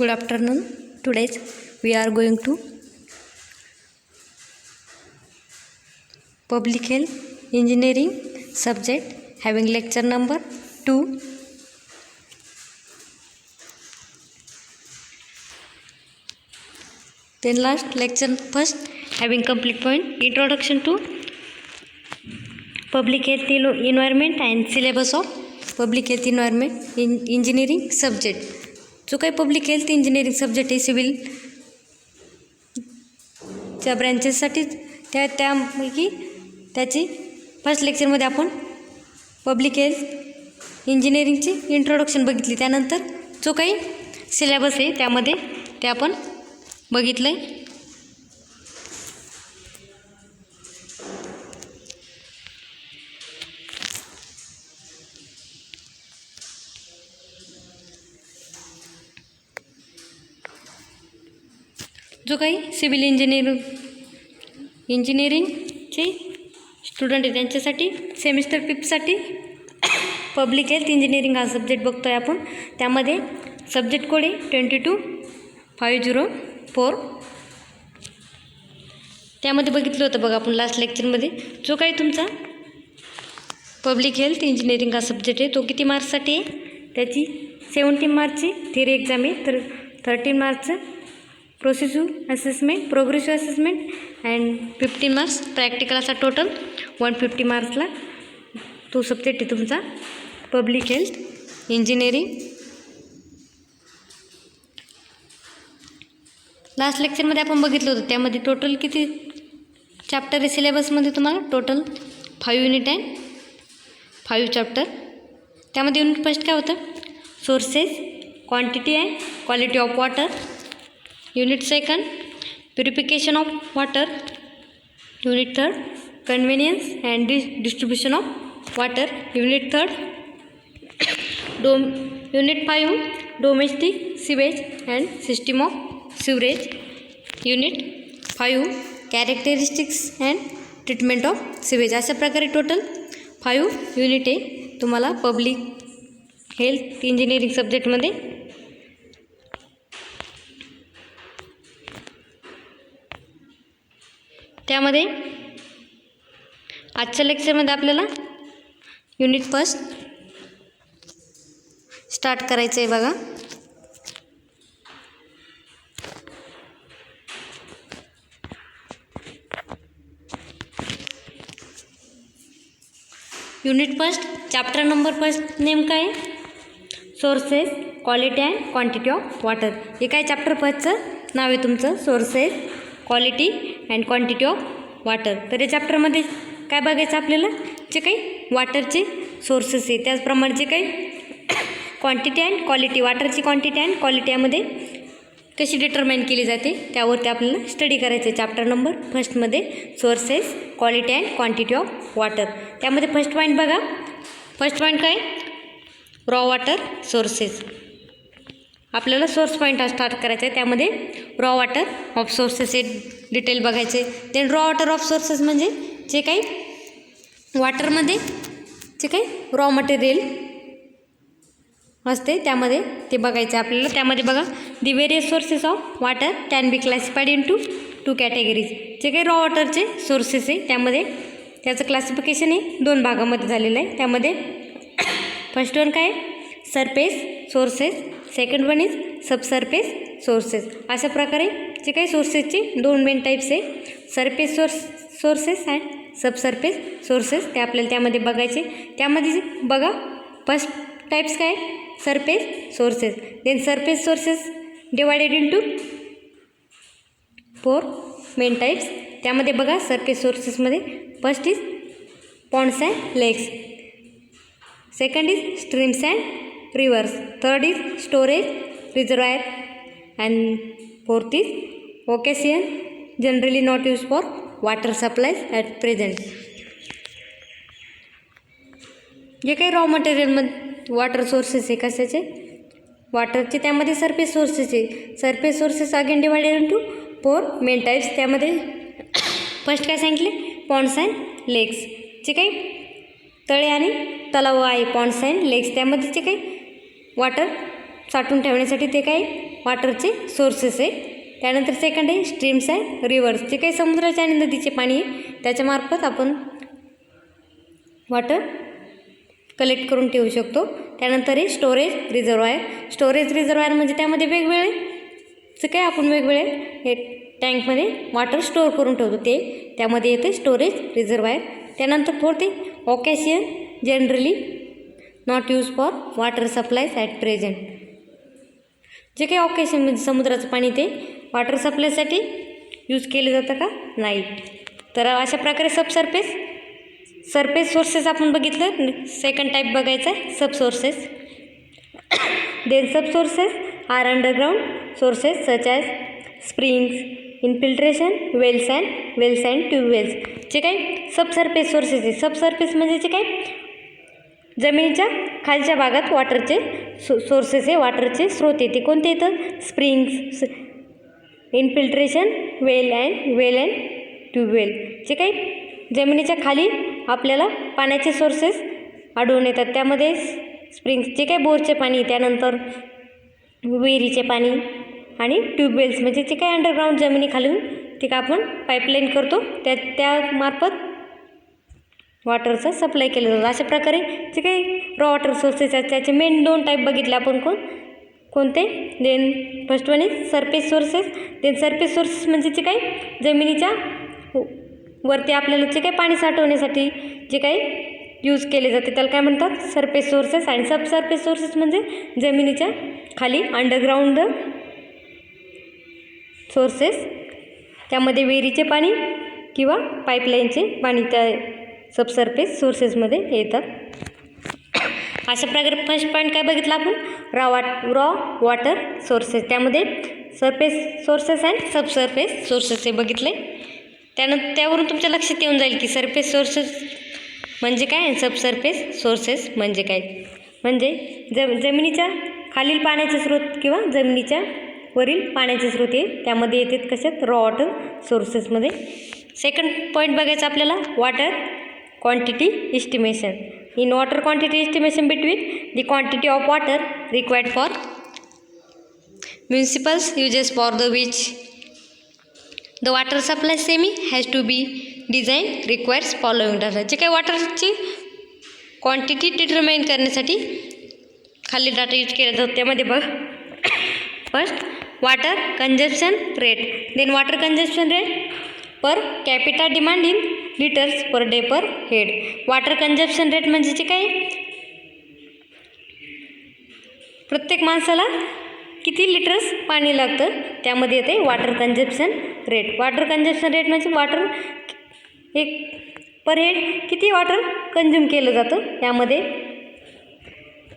Good afternoon. Today we are going to Public Health Engineering subject, having lecture number 2. Then last lecture first, having complete point, introduction to Public Health Environment and syllabus of Public Health Environment in Engineering subject. जो काही public health engineering subject आहे सिव्हिलच्या ब्रँचेससाठी त्यापैकी त्याची first लेक्चरमध्ये आपण public health इंजिनिअरिंगची introduction बघितली. त्यानंतर जो काही सिलेबस आहे त्यामध्ये ते आपण बघितलं आहे. जो काही सिव्हिल इंजिनिअरिंगचे स्टुडंट आहे त्यांच्यासाठी सेमिस्टर 5साठी पब्लिक हेल्थ इंजिनिअरिंग हा सब्जेक्ट बघतो आहे आपण. त्यामध्ये सब्जेक्ट कोड आहे 22504. त्यामध्ये बघितलं होतं बघा आपण लास्ट लेक्चरमध्ये. जो काही तुमचा पब्लिक हेल्थ इंजिनिअरिंग हा सब्जेक्ट आहे तो किती मार्क्ससाठी आहे, त्याची 17 मार्चची थिअरी एक्झाम आहे, तर 13 मार्चचं progressive assessment and 15 marks practical, असा टोटल 150 मार्क्सला तो सब्जेक्ट आहे तुमचा पब्लिक हेल्थ इंजिनिअरिंग. लास्ट लेक्चरमध्ये आपण बघितलं होतं त्यामध्ये टोटल किती चॅप्टर आहे सिलेबसमध्ये तुम्हाला, टोटल 5 युनिट आहे, 5 चॅप्टर. त्यामध्ये युनिट फर्स्ट काय होतं, sources, quantity and quality of water. Unit 2, purification of water. Unit 3, convenience and distribution of water. Unit 3, Unit 5, domestic sewage and system of sewerage. Unit 5, characteristics and treatment of sewage. अशा प्रकारे total 5 unit आहे तुम्हाला public health engineering सब्जेक्टमध्ये. त्यामध्ये आजच्या लेक्चरमध्ये आपल्याला unit first start करायचं आहे बघा. Unit first chapter number first name काय आहे, sources, quality and quantity of water. हे काय चॅप्टर फर्स्टचं नाव आहे तुमचं, sources, quality and quantity of water. तर या चॅप्टरमध्ये काय बघायचं आपल्याला, जे काही वॉटरचे सोर्सेस आहे, त्याचप्रमाणे जे काही क्वांटिटी अँड क्वालिटी, वॉटरची क्वांटिटी अँड क्वालिटी यामध्ये कशी डिटरमाइन केली जाते त्यावरती आपल्याला स्टडी करायचं आहे चॅप्टर नंबर फर्स्टमध्ये, sources, quality and quantity of water. त्यामध्ये फर्स्ट पॉईंट बघा, फर्स्ट पॉईंट काय, रॉ वॉटर सोर्सेस. आपल्याला सोर्स पॉईंट स्टार्ट करायचा आहे. त्यामध्ये रॉ वॉटर ऑफ सोर्सेस हे डिटेल बघायचे. Then raw water of sources म्हणजे जे काही वॉटरमध्ये जे काही रॉ मटेरियल असते त्यामध्ये ते बघायचं आपल्याला. त्यामध्ये बघा, the various sources of water can be classified into 2 categories. जे काही रॉ वॉटरचे सोर्सेस आहे त्यामध्ये त्याचं क्लासिफिकेशन हे 2 भागामध्ये झालेलं आहे. त्यामध्ये फर्स्ट वन काय, surface sources, second one is subsurface sources. अशा प्रकारे जे काही सोर्सेसचे 2 मेन टाईप्स आहे, surface sources and subsurface sources, ते आपल्याला त्यामध्ये बघायचे. त्यामध्ये बघा फर्स्ट टाईप्स काय, surface sources. Then surface sources divided into 4 main types. त्यामध्ये बघा सरफेस सोर्सेसमध्ये first is ponds and lakes, second is streams and rivers, third is storage reservoir, and fourth is ocean, generally not used for water supplies at present. जे काही raw मटेरियलमध्ये water sources आहे कशाचे, वॉटरचे, त्यामध्ये surface sources आहे. Surface sources again divided into 4 main types. त्यामध्ये first काय सांगितले, पॉन्ड्स अँड लेक्स. जे काही तळे आणि तलाव आहे, पॉन्ड्स अँड लेक्स, त्यामध्ये जे काही वॉटर साठवून ठेवण्यासाठी ते काही वॉटरचे सोर्सेस आहे. त्यानंतर सेकंड आहे स्ट्रीम्स आहे, रिव्हर्स. जे काही समुद्राचे आणि नदीचे पाणी आहे त्याच्यामार्फत आपण वॉटर कलेक्ट करून ठेवू शकतो. त्यानंतर आहे स्टोरेज रिझर्वायर. स्टोरेज रिझर्वायर म्हणजे त्यामध्ये वेगवेगळे जे काय आपण वेगवेगळे हे टँकमध्ये वॉटर स्टोअर करून ठेवतो ते त्यामध्ये येते स्टोरेज रिझर्वायर. त्यानंतर फोर्थ आहे ocean, generally not use for water supplies at present. जे काही ओकेशन म्हणजे समुद्राचं पाणी ते वॉटर सप्लायसाठी यूज केलं जातं का नाही. तर अशा प्रकारे सरफेस सोर्सेस आपण बघितलं. सेकंड टाईप बघायचा आहे sub sources. Then sub sources are underground sources such as springs, infiltration, wells and tubewells. जे काही सबसर्फेस सोर्सेस आहे. सबसर्फेस म्हणजे जे काही जमिनीच्या खालच्या भागात वॉटरचे सोर्सेस आहे, वॉटरचे स्रोत आहे. ते कोणते येतं? Springs, infiltration, well and tube well. जे काही जमिनीच्या खाली आपल्याला पाण्याचे सोर्सेस आढळून येतात त्यामध्ये स्प्रिंग्स जे काही बोरचे पाणी, त्यानंतर विहिरीचे पाणी आणि ट्यूबवेल्स म्हणजे जे काही अंडरग्राऊंड जमिनीखालून ते का आपण पाईपलाईन करतो त्यामार्फत वॉटरचा सप्लाय केलं जातं. अशा प्रकारे जे काही रॉ वॉटर सोर्सेस आहेत त्याचे मेन 2 टाईप बघितले आपण. कोणते? Then first one is surface sources. Then surface sources म्हणजे जे काही जमिनीच्या वरती आपल्याला जे काही पाणी साठवण्यासाठी जे काही यूज केले जाते त्याला काय म्हणतात? Surface sources. आणि सबसर्फेस सोर्सेस म्हणजे जमिनीच्या खाली अंडरग्राऊंड सोर्सेस, त्यामध्ये विहिरीचे पाणी किंवा पाईपलाईनचे पाणी त्या सबसर्फेस सोर्सेसमध्ये येतात. अशा प्रकारे फर्स्ट पॉईंट काय बघितला आपण? Raw water sources. त्यामध्ये surface sources and subsurface sources हे बघितले. त्यावरून तुमच्या लक्षात येऊन जाईल की सरफेस सोर्सेस म्हणजे काय आणि सबसर्फेस सोर्सेस म्हणजे काय. म्हणजे जमिनीच्या खालील पाण्याचे स्रोत किंवा जमिनीच्या वरील पाण्याचे स्रोत हे त्यामध्ये येतात कशात? रॉ वॉटर सोर्सेसमध्ये. सेकंड पॉईंट बघायचा आपल्याला water quantity estimation. In water quantity estimation between the quantity of water required for municipals uses for the which the water supply semi has to be design requires following data. जे काही वॉटरची quantity determine करण्यासाठी खाली data use केला जातो त्यामध्ये बघ first water consumption rate. Then water consumption rate per capita demand in litres per day per head. Water consumption rate म्हणजे जे काही प्रत्येक माणसाला किती लिटर्स पाणी लागतं त्यामध्ये येते water consumption rate. Water consumption rate म्हणजे वॉटर एक पर हेड किती वॉटर कंझ्युम केलं जातं यामध्ये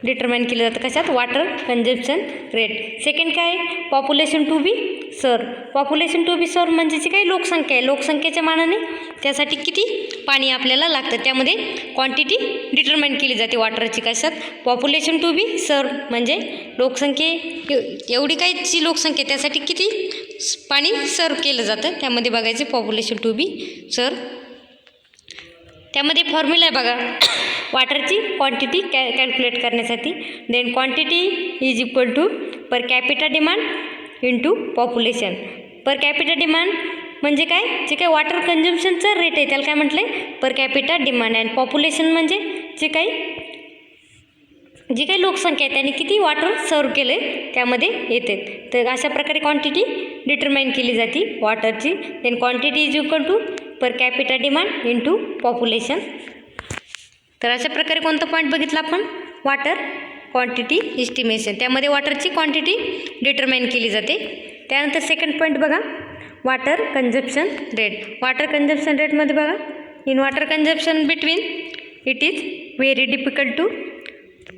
डिटरमाइन केलं जातं कशात? Water consumption rate. सेकंड काय आहे? Population to be serve. Population to be serve म्हणजे जी काही लोकसंख्या आहे, लोकसंख्येच्या मानाने त्यासाठी किती पाणी आपल्याला लागतं त्यामध्ये क्वांटिटी डिटरमाइन केली जाते वॉटरची कशात? पॉप्युलेशन टू बी सर्व म्हणजे एवढी काही जी लोकसंख्या त्यासाठी किती पाणी सर्व केलं जातं त्यामध्ये बघायचं पॉप्युलेशन टू बी सर्व. त्यामध्ये फॉर्म्युला आहे बघा वॉटरची क्वांटिटी कॅल्क्युलेट करण्यासाठी. Then quantity is equal to per capita demand into population. Per capita demand म्हणजे काय? जे काही वॉटर कंझम्पशनचा रेट आहे त्याला काय म्हटलं आहे? पर कॅपिटा डिमांड. अँड पॉप्युलेशन म्हणजे जी काही लोकसंख्या आहे त्यांनी किती वॉटर सर्व केलं आहे त्यामध्ये येते. तर अशा प्रकारे क्वांटिटी डिटरमाइन केली जाते वॉटरची. Then quantity is equal to per capita demand into population. तर अशा प्रकारे कोणता पॉईंट बघितला आपण? Water quantity estimation. त्यामध्ये वॉटरची क्वांटिटी डिटरमाइन केली जाते. त्यानंतर सेकंड पॉईंट बघा water consumption rate. Water consumption रेटमध्ये बघा in water consumption between it is very difficult to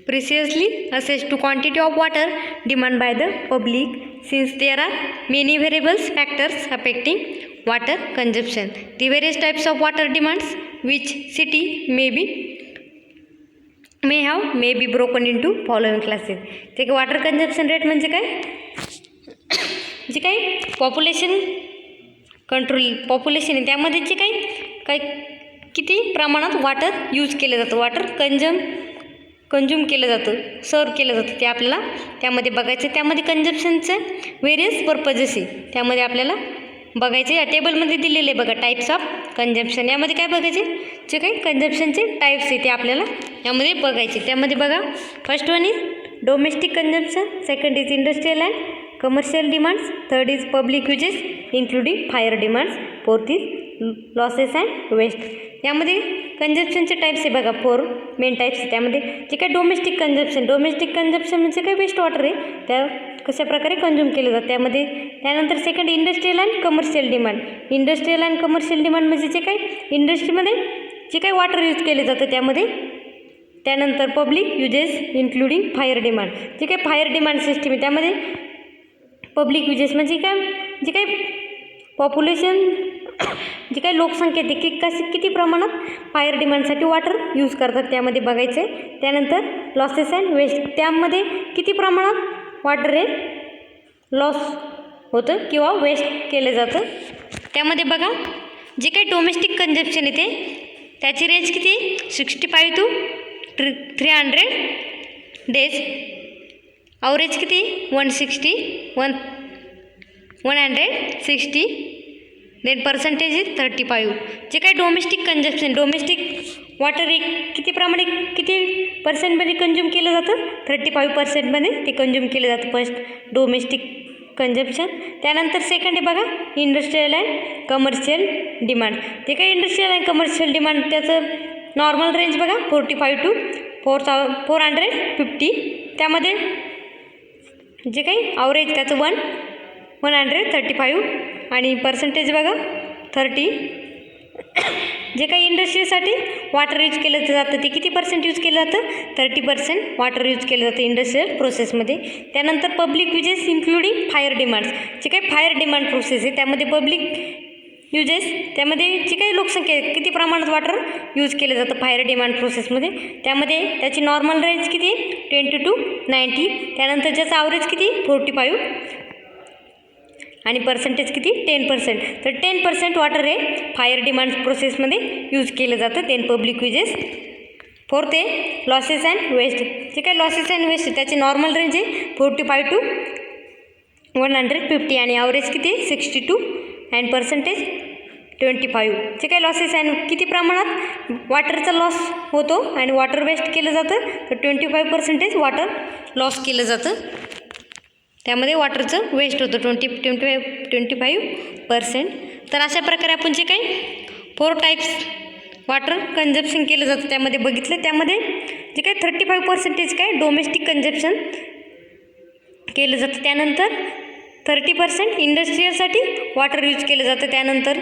precisely assess to quantity of water demand by the public since there are many variables factors affecting water consumption. The various types of water demands which city may be broken into following classes. ते water consumption rate म्हणजे काय? जे काही population आहे त्यामध्ये जे काही किती प्रमाणात वॉटर यूज केलं जातं, वॉटर कंझ्युम केलं जातं, सर्व केलं जातं ते आपल्याला त्यामध्ये बघायचं. त्यामध्ये कंजप्शनचे व्हेरियस पर्पजेस आहे त्यामध्ये आपल्याला बघायचे. या टेबलमध्ये दिलेले आहे बघा टाईप्स ऑफ कंजप्शन. यामध्ये काय बघायचे, जे काही कंजप्शनचे टाईप्स आहे ते आपल्याला यामध्ये बघायचे. त्यामध्ये बघा first one is domestic consumption, second is industrial and commercial demands, third is public uses including fire demands, fourth is losses and waste. यामध्ये कंजप्शनचे टाईप्स आहे बघा 4 मेन टाईप्स आहे. त्यामध्ये जे काही डोमेस्टिक कंजप्शन म्हणजे काही वेस्ट वॉटर आहे त्या कशा प्रकारे कंझ्युम केलं जातं त्यामध्ये. त्यानंतर second industrial and commercial demand. Industrial and commercial demand म्हणजे जे काही इंडस्ट्रीमध्ये जे काही वॉटर यूज केले जातं त्यामध्ये. त्यानंतर public uses including fire demand, जे काही फायर डिमांड सिस्टीम आहे त्यामध्ये पब्लिक युजेस म्हणजे काय, जे काही पॉप्युलेशन जी काही लोकसंख्या आहे ती किती प्रमाणात फायर डिमांडसाठी वॉटर यूज करतात त्यामध्ये बघायचं आहे. त्यानंतर लॉसेस अँड वेस्ट, त्यामध्ये किती प्रमाणात वॉटर हे लॉस होतं किंवा वेस्ट केलं जातं त्यामध्ये बघा. जे काही डोमेस्टिक कंजप्शन आहे त्याची रेंज किती 65 to 300 डेज, ॲव्हरेज किती 160 देन पर्सेंटेज इज 35. जे काही डोमेस्टिक कंजप्शन, डोमेस्टिक वॉटर किती पर्सेंटमध्ये कंझ्युम केलं जातं 35% ते कंझ्युम केलं जातं फर्स्ट डोमेस्टिक कंजप्शन. त्यानंतर सेकंड आहे बघा इंडस्ट्रियल अँड कमर्शियल डिमांड. जे काही इंडस्ट्रियल अँड कमर्शियल डिमांड त्याचं नॉर्मल रेंज बघा 45 to 450. त्यामध्ये जे काही ॲव्हरेज त्याचं 135 आणि पर्सेंटेज बघा 30. जे काही इंडस्ट्रीसाठी वॉटर यूज केलं जातं ते किती पर्सेंट यूज केलं जातं 30% वॉटर यूज केलं जातं इंडस्ट्रियल प्रोसेसमध्ये. त्यानंतर public uses including fire demands, जे काही फायर डिमांड प्रोसेस आहे त्यामध्ये पब्लिक युजेस त्यामध्ये जी काही लोकसंख्या आहे किती प्रमाणात वॉटर यूज केलं जातं फायर डिमांड प्रोसेसमध्ये. त्यामध्ये त्याची नॉर्मल रेंज किती 20 to 90. त्यानंतर ज्याचं ॲव्हरेज किती 45 आणि पर्सेंटेज किती 10%. तर 10% वॉटर हे फायर डिमांड प्रोसेसमध्ये यूज केलं जातं. Then public uses. फोर्थ आहे लॉसेस अँड वेस्ट. जे काही लॉसेस अँड वेस्ट त्याची नॉर्मल रेंज आहे 45 to 150 आणि ॲव्हरेज किती 62 अँड पर्सेंटेज 25. जे काही लॉसेस अँड किती प्रमाणात वॉटरचा लॉस होतो आणि वॉटर वेस्ट केलं जातं तर 25% वॉटर लॉस केलं जातं. त्यामध्ये वॉटरचं वेस्ट होतं 25%. तर अशा प्रकारे आपण जे काही 4 टाईप्स वॉटर कंजप्शन केलं जातं त्यामध्ये बघितलं. त्यामध्ये जे काही 35% काय डोमेस्टिक कंजप्शन केलं जातं. त्यानंतर 30% इंडस्ट्रियलसाठी वॉटर यूज केलं जातं. त्यानंतर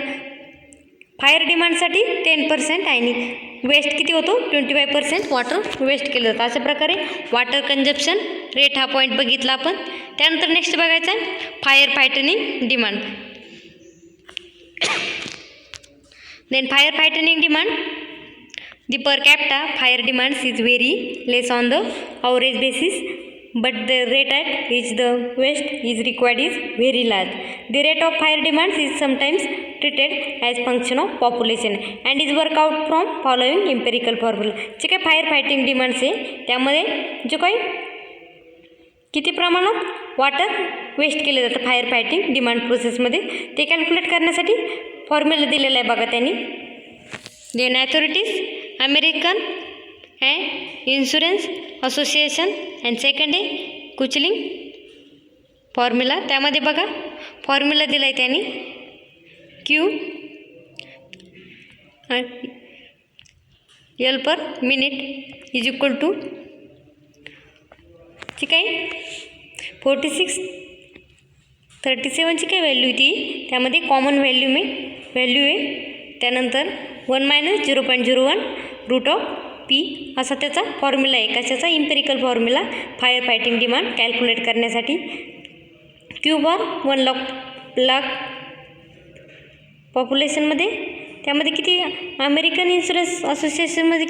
फायर डिमांडसाठी 10% आणि वेस्ट किती होतो 25% वॉटर वेस्ट केलं जातं. अशा प्रकारे वॉटर कंजप्शन रेट हा पॉईंट बघितला आपण. त्यानंतर नेक्स्ट बघायचा आहे fire fighting demand. Then fire fighting demand, the per capita fire demands is very less on the average basis, but the rate at which the waste is required is very large. The rate of fire demands is sometimes treated as function of population and is worked out from following empirical formula. जे काही fire fighting demands आहे त्यामध्ये जे काही किती प्रमाणात water waste केलं जातं फायर फायटिंग डिमांड प्रोसेसमध्ये ते कॅल्क्युलेट करण्यासाठी फॉर्म्युला दिलेला आहे बघा त्यांनी. Then authorities American and insurance association and second आहे कुचलिंग फॉर्म्युला. त्यामध्ये बघा फॉर्म्युला दिला आहे त्यांनी Q L per minute is equal to जी काही 37ची काही व्हॅल्यू ती त्यामध्ये कॉमन व्हॅल्यू आहे. त्यानंतर 1 - 0.01 रूट ऑफ पी असा त्याचा फॉर्म्युला आहे. कशाचा empirical formula fire fighting demand calculate करण्यासाठी. क्यू फॉर 1 लाख पॉप्युलेशनमध्ये त्यामध्ये किती अमेरिकन इन्शुरन्स असोसिएशनमध्ये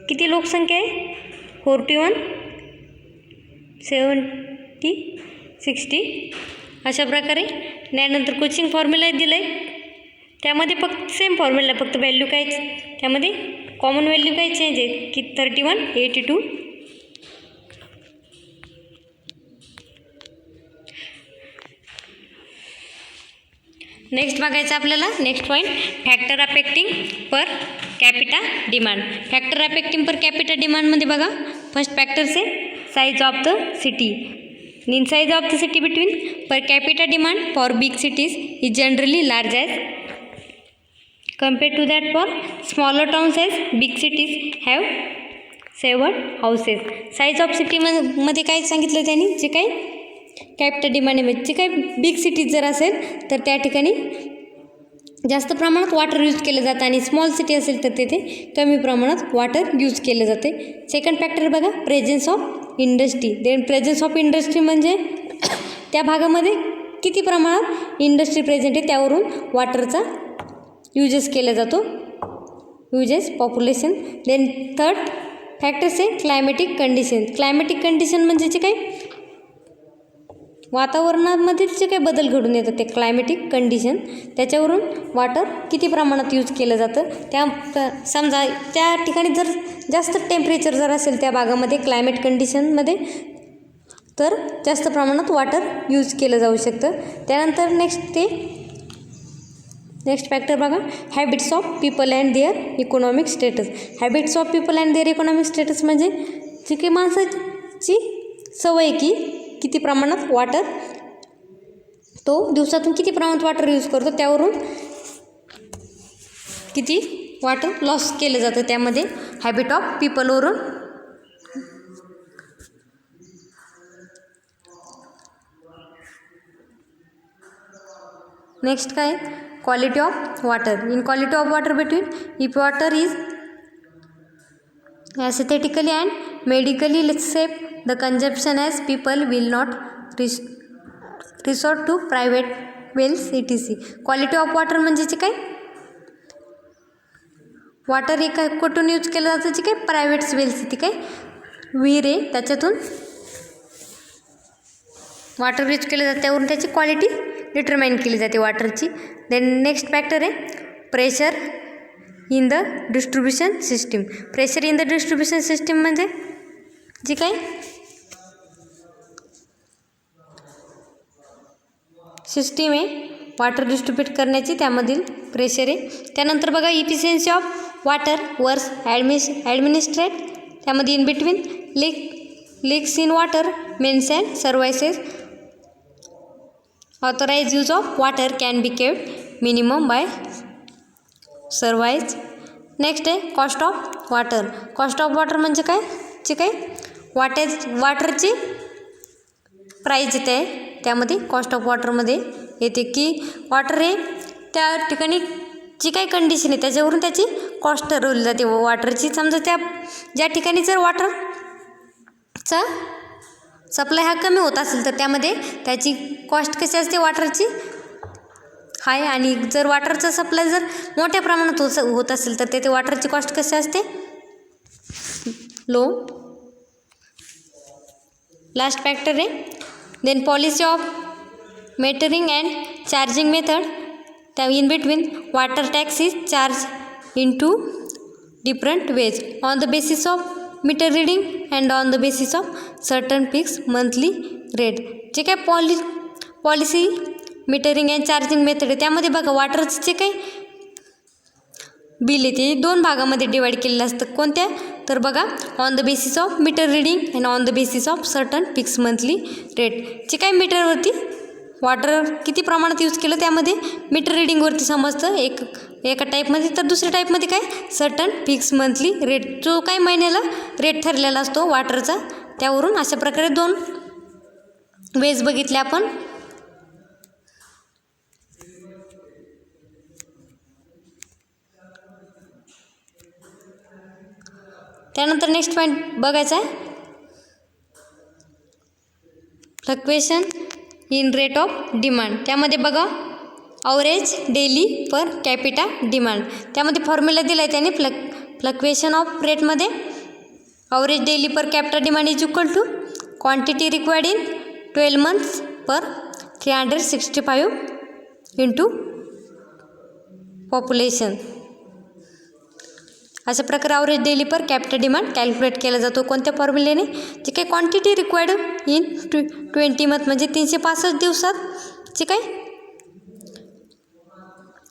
किती लोकसंख्या आहे 41 70 60 अशा प्रकारे. त्यानंतर कोचिंग फॉर्म्युला दिलं आहे त्यामध्ये फक्त सेम फॉर्म्युला फक्त व्हॅल्यू कायच त्यामध्ये कॉमन व्हॅल्यू काय चेंज आहे की 31, 82. नेक्स्ट बघायचं आपल्याला. Next point, factor affecting per capita demand. Factor affecting per capita डिमांडमध्ये बघा, फर्स्ट फॅक्टर्स आहे size of the city. In size of the city between per capita demand for big cities is generally large as compared to that for smaller towns as big cities have several houses. Size of सिटीमध्ये काय सांगितलं त्यांनी, जे काही capital demand आहे, जे काही big cities जर असेल तर त्या ठिकाणी जास्त प्रमाणात वॉटर यूज केलं जातं आणि स्मॉल सिटी असेल तर तेथे कमी प्रमाणात वॉटर यूज केलं जाते. सेकंड फॅक्टर बघा, presence of industry. Then presence of industry म्हणजे त्या भागामध्ये किती प्रमाणात इंडस्ट्री प्रेझेंट आहे त्यावरून वॉटरचा यूजेस केला जातो, uses population. Then third factors आहे क्लायमॅटिक कंडिशन. क्लायमॅटिक कंडिशन म्हणजे जे काही वातावरणामध्ये जे काही बदल घडून येतात ते क्लायमॅटिक कंडिशन, त्याच्यावरून वॉटर किती प्रमाणात यूज केलं जातं. त्या समजा त्या ठिकाणी जर जास्त टेम्परेचर जर असेल त्या भागामध्ये क्लायमेट कंडिशनमध्ये तर जास्त प्रमाणात वॉटर यूज केलं जाऊ शकतं. त्यानंतर नेक्स्ट फॅक्टर बघा, habits of people and their economic status. Habits of people and their economic status म्हणजे जी काही माणसाची सवय की किती प्रमाणात वॉटर, तो दिवसातून किती प्रमाणात वॉटर यूज करतो त्यावरून किती वॉटर लॉस केलं जातं, त्यामध्ये हॅबिट ऑफ पीपलवरून. नेक्स्ट काय, quality of water. In quality of water between if water is aesthetically and medically safe, the consumption as people will not resort to private wells etc. Quality of water म्हणजे जे काय water हे काय कुठून use केलं जातं, जे काय प्रायव्हेट वेल्स ती काय विहीर आहे त्याच्यातून वॉटर यूज केलं जातं, त्यावरून त्याची क्वालिटी डिटरमाइन केली जाते वॉटरची. देन नेक्स्ट फॅक्टर आहे pressure in the distribution system. Pressure in the distribution system म्हणजे जी काही सिस्टीम आहे वॉटर डिस्ट्रीब्यूट करण्याची त्यामधील प्रेशर आहे. त्यानंतर बघा efficiency of water works administrate, त्यामध्ये in between leaks in water mains and services authorize use of water can be kept minimum by surveys. Next आहे cost of water. Cost of water म्हणजे काय, जे काय वॉटरची price येते आहे त्यामध्ये cost of वॉटरमध्ये येते की वॉटर हे त्या ठिकाणी जी काही कंडिशन आहे त्याच्यावरून त्याची कॉस्ट ठरवली जाते वॉटरची. समजा ज्या ठिकाणी जर वॉटरचा सप्लाय हा कमी होत असेल तर त्यामध्ये त्याची कॉस्ट कशी असते वॉटरची हाय, आणि जर वॉटरचा सप्लाय जर मोठ्या प्रमाणात होत असेल तर तेथे वॉटरची कॉस्ट कशी असते लो. लास्ट फॅक्टर आहे then policy of metering and charging method. त्या in between water tax is charge in two different ways on the basis of meter reading and on the basis of certain fix monthly rate. जे काय policy metering and charging method आहे त्यामध्ये बघा वॉटरचं जे काही bill आहे ते दोन भागामध्ये डिवाईड केलेलं असतं. कोणत्या तर बघा on the basis of meter reading and on the basis of certain fix monthly rate. जे काही मीटरवरती वॉटर किती प्रमाणात यूज केलं त्यामध्ये मीटर रिडिंगवरती समजतं एका टाईपमध्ये, तर दुसऱ्या टाईपमध्ये काय सर्टन फिक्स मंथली रेट, जो काही महिन्याला रेट ठरलेला असतो वॉटरचा त्यावरून. अशा प्रकारे दोन वेज बघितले आपण. त्यानंतर नेक्स्ट पॉईंट बघायचा आहे fluctuation in rate of demand. त्यामध्ये बघा average daily per capita demand. त्यामध्ये फॉर्म्युला दिला आहे त्याने फ्लक्च्युएशन ऑफ रेटमध्ये average daily per capita demand is equal to quantity required in 12 months per 365 into population. अशा प्रकारे average daily per capita demand calculate केला जातो कोणत्या फॉर्म्युलेने, जे काही क्वांटिटी रिक्वायर्ड इन 20 मंथ म्हणजे 365 दिवसात जे काही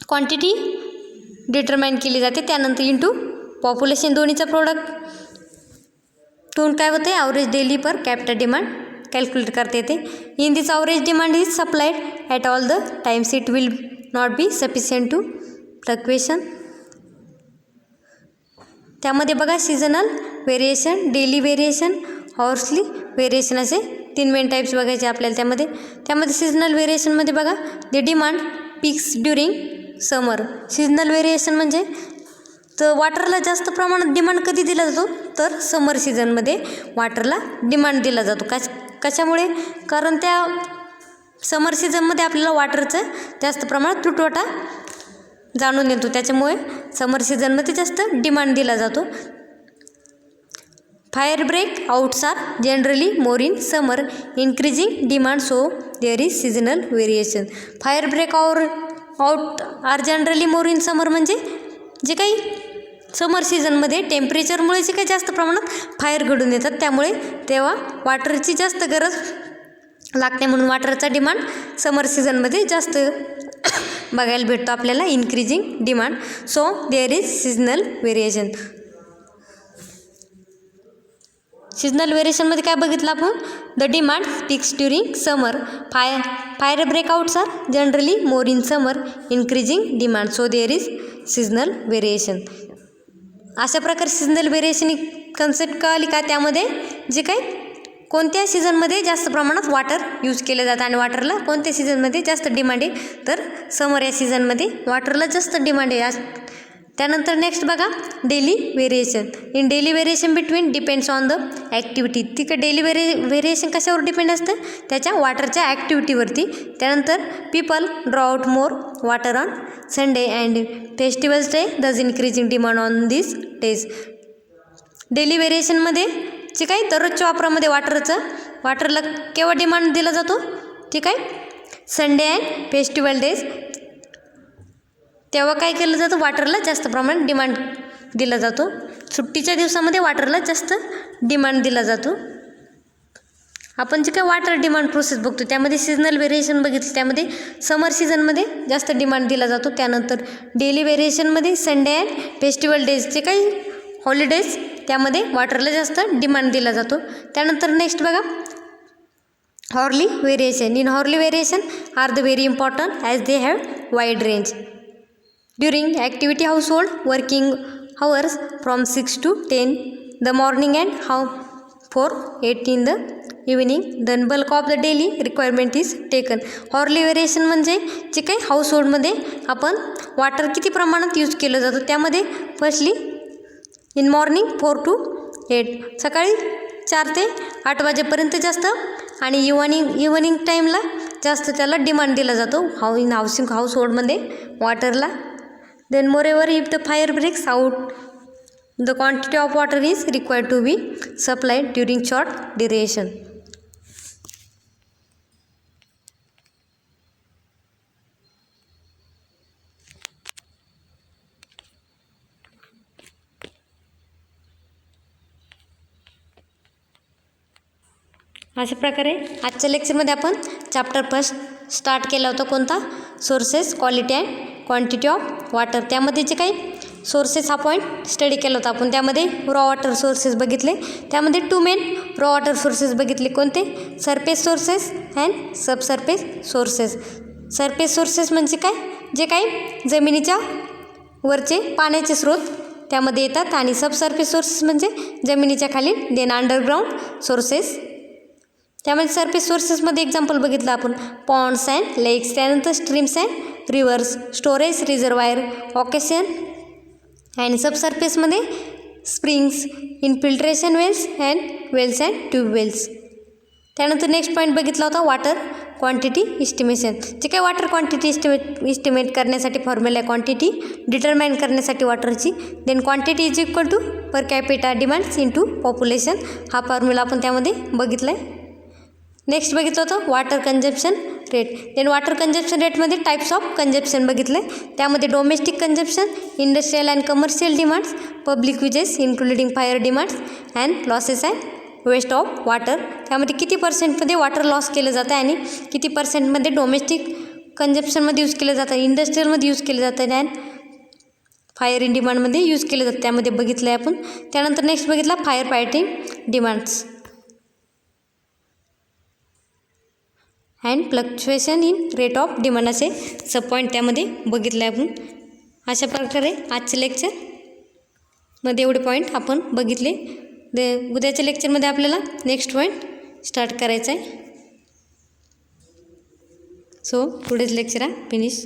क्वांटिटी डिटरमाइन केली जाते, त्यानंतर इंटू पॉप्युलेशन दोन्हीचा प्रोडक्ट तून काय होते average daily per capita demand calculate करता येते. In this average demand is supplied at all the times it will not be sufficient to fluctuation. त्यामध्ये बघा सीझनल व्हेरिएशन, डेली व्हेरिएशन, हॉर्सली व्हेरिएशन असे 3 मेन टाईप्स बघायचे आपल्याला. त्यामध्ये सीझनल व्हेरिएशनमध्ये बघा the demand peaks during summer. Seasonal variation म्हणजे तर वॉटरला जास्त प्रमाणात डिमांड कधी दिला जातो, तर समर सीझनमध्ये वॉटरला डिमांड दिला जातो. कशामुळे, कारण त्या समर सीझनमध्ये आपल्याला वॉटरचं जास्त प्रमाणात तुटवडा जाणून येतो, त्याच्यामुळे समर सीझनमध्ये जास्त डिमांड दिला जातो. Fire break outs are generally more in summer increasing demand, so there is seasonal variation. Fire break out are generally more in summer म्हणजे जे काही समर सीझनमध्ये टेम्परेचरमुळे जे काही जास्त प्रमाणात फायर घडून येतात, त्यामुळे तेव्हा वॉटरची जास्त गरज लागते, म्हणून वॉटरचा डिमांड समर सीझनमध्ये जास्त बघायला भेटतो आपल्याला, increasing demand. So there is seasonal variation. Seasonal व्हेरिएशनमध्ये काय बघितलं आपण, the demand peaks during summer, fire breakouts are generally more in summer increasing demand, so there is seasonal variation. अशा प्रकारे सीझनल व्हेरिएशन कन्सेप्ट कळाली का, त्यामध्ये जे काही कोणत्या सीझनमध्ये जास्त प्रमाणात वॉटर यूज केलं जातं आणि वॉटरला कोणत्या सीझनमध्ये जास्त डिमांड आहे, तर समर या सीझनमध्ये वॉटरला जास्त डिमांड आहे. त्यानंतर नेक्स्ट बघा daily variation. In daily variation between depends on the activity. तिकडे डेली व्हेरिएशन कशावर डिपेंड असतं, त्याच्या वॉटरच्या ॲक्टिव्हिटीवरती. त्यानंतर people draw out more water on Sunday and festivals day thus increasing demand on this days. Daily व्हेरिएशनमध्ये जे काही दररोजच्या वापरामध्ये वॉटरला केव्हा डिमांड दिला जातो, ते काय संडे अँड फेस्टिवल डेज, तेव्हा काय केलं जातं, वॉटरला जास्त प्रमाणात डिमांड दिला जातो. सुट्टीच्या दिवसामध्ये वॉटरला जास्त डिमांड दिला जातो. आपण जे काय वॉटर डिमांड प्रोसेस बघतो, त्यामध्ये सीझनल व्हेरिएशन बघितलं, त्यामध्ये समर सीझनमध्ये जास्त डिमांड दिला जातो. त्यानंतर डेली व्हेरिएशनमध्ये संडे अँड फेस्टिवल डेज जे काही हॉलिडेज, त्यामध्ये वॉटरला जास्त डिमांड दिला जातो. त्यानंतर नेक्स्ट बघा hourly variation. In hourly variation are the very important as they have wide range. During activity household working hours from 6 to 10 the morning and 4-8 in the evening, then bulk of the daily requirement is taken. Hourly variation म्हणजे जे काही हाऊसहोल्डमध्ये आपण water किती प्रमाणात use केलं जातं, त्यामध्ये firstly in morning 4 to 8 सकाळी 4 ते 8 वाजेपर्यंत जास्त, आणि इव्हनिंग टाईमला जास्त त्याला डिमांड दिला जातो in हाऊसहोल्डमध्ये वॉटरला. Then moreover, if the fire breaks out, the quantity of water is required to be supplied during short duration. अशा प्रकारे आजच्या लेक्चरमध्ये आपण चॅप्टर फर्स्ट स्टार्ट केला होता, कोणता, sources, quality and quantity of water. त्यामध्ये जे काही सोर्सेस हा पॉईंट स्टडी केला होता आपण. त्यामध्ये रॉ वॉटर सोर्सेस बघितले. त्यामध्ये 2 मेन रॉ वॉटर सोर्सेस बघितले, कोणते, surface sources and subsurface sources. Surface sources म्हणजे काय, जे काही जमिनीच्या वरचे पाण्याचे स्रोत त्यामध्ये येतात, आणि सबसर्फेस सोर्सेस म्हणजे जमिनीच्या खाली, देन अंडरग्राऊंड सोर्सेस. त्यामध्ये सरफेस सोर्सेसमध्ये एक्झाम्पल बघितलं आपण, पॉन्ड्स अँड लेक्स, त्यानंतर streams and rivers, storage reservoir, occasion, आणि सबसर्फेसमध्ये springs, infiltration wells and wells and tubewells. त्यानंतर नेक्स्ट पॉईंट बघितला होता वॉटर क्वांटिटी इस्टिमेशन. जे काही वॉटर क्वांटिटी इस्टिमेट करण्यासाठी फॉर्म्युला आहे क्वांटिटी डिटरमाइन करण्यासाठी वॉटरची. Then quantity is equal to per capita demands into population, हा फॉर्म्युला आपण त्यामध्ये बघितला आहे. नेक्स्ट बघितलं होतं water consumption rate. Then water consumption रेटमध्ये टाईप्स ऑफ कंजप्शन बघितले. त्यामध्ये domestic consumption, industrial and commercial demands, public uses including fire demands and losses and waste of water. त्यामध्ये किती पर्सेंटमध्ये वॉटर लॉस केलं जातं आणि किती पर्सेंटमध्ये डोमेस्टिक कंजप्शनमध्ये यूज केलं जातं, इंडस्ट्रियलमध्ये यूज केलं जातं अँड फायर इन डिमांडमध्ये यूज केलं जातं. त्यामध्ये बघितलं आहे आपण. त्यानंतर नेक्स्ट बघितला fire fighting demands and fluctuation in rate of demand असे सब पॉईंट त्यामध्ये बघितलं आहे आपण. अशा प्रकारे आजचे लेक्चरमध्ये एवढे पॉईंट आपण बघितले. उद्याच्या लेक्चरमध्ये आपल्याला नेक्स्ट पॉईंट स्टार्ट करायचा आहे. सो टुडेज लेक्चर आहे फिनिश.